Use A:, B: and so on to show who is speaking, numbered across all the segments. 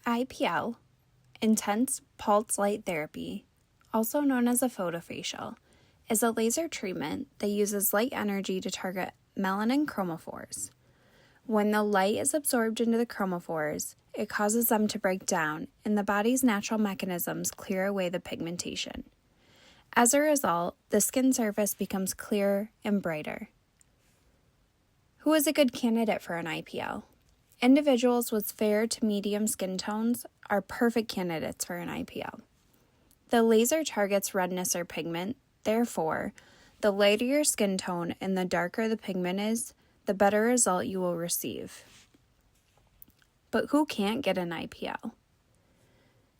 A: IPL, intense pulse light therapy, also known as a photofacial, is a laser treatment that uses light energy to target melanin chromophores. When the light is absorbed into the chromophores, it causes them to break down, and the body's natural mechanisms clear away the pigmentation. As a result, the skin surface becomes clearer and brighter. Who is a good candidate for an IPL? Individuals with fair to medium skin tones are perfect candidates for an IPL. The laser targets redness or pigment, therefore, the lighter your skin tone and the darker the pigment is, the better result you will receive. But who can't get an IPL?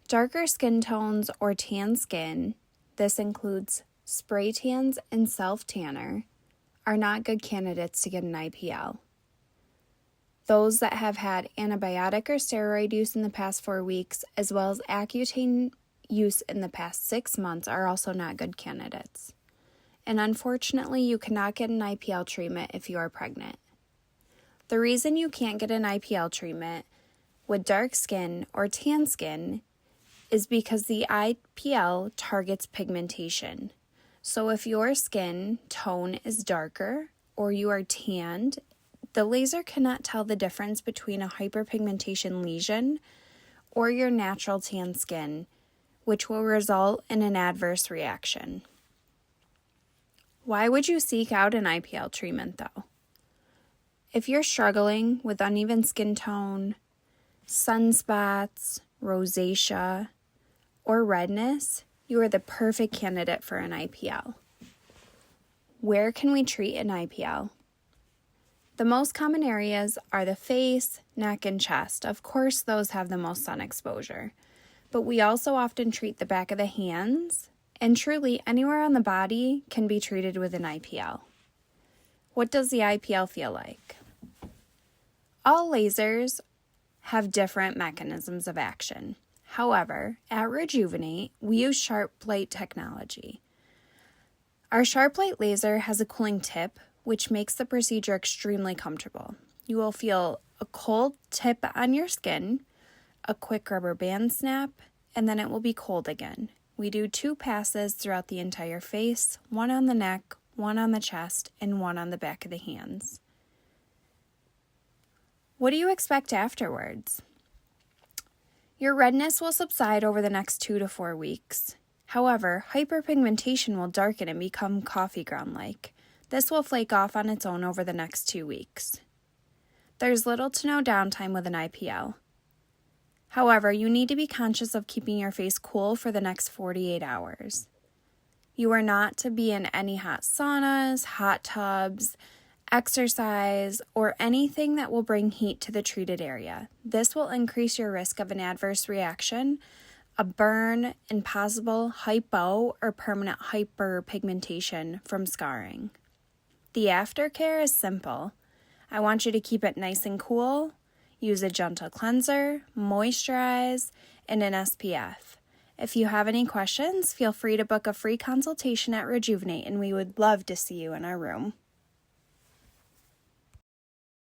A: Darker skin tones or tan skin, this includes spray tans and self-tanner, are not good candidates to get an IPL. Those that have had antibiotic or steroid use in the past 4 weeks, as well as Accutane use in the past 6 months, are also not good candidates. And unfortunately, you cannot get an IPL treatment if you are pregnant. The reason you can't get an IPL treatment with dark skin or tan skin is because the IPL targets pigmentation. So if your skin tone is darker or you are tanned, the laser cannot tell the difference between a hyperpigmentation lesion or your natural tan skin, which will result in an adverse reaction. Why would you seek out an IPL treatment though? If you're struggling with uneven skin tone, sunspots, rosacea, or redness, you are the perfect candidate for an IPL. Where can we treat an IPL? The most common areas are the face, neck, and chest. Of course, those have the most sun exposure. But we also often treat the back of the hands, and truly anywhere on the body can be treated with an IPL. What does the IPL feel like? All lasers have different mechanisms of action. However, at Rejuvn8, we use sharp light technology. Our sharp light laser has a cooling tip, which makes the procedure extremely comfortable. You will feel a cold tip on your skin, a quick rubber band snap, and then it will be cold again. We do 2 passes throughout the entire face, 1 on the neck, 1 on the chest, and 1 on the back of the hands. What do you expect afterwards? Your redness will subside over the next 2 to 4 weeks. However, hyperpigmentation will darken and become coffee ground-like. This will flake off on its own over the next 2 weeks. There's little to no downtime with an IPL. However, you need to be conscious of keeping your face cool for the next 48 hours. You are not to be in any hot saunas, hot tubs, exercise, or anything that will bring heat to the treated area. This will increase your risk of an adverse reaction, a burn, and possible hypo or permanent hyperpigmentation from scarring. The aftercare is simple. I want you to keep it nice and cool, use a gentle cleanser, moisturize, and an SPF. If you have any questions, feel free to book a free consultation at Rejuvn8, and we would love to see you in our room.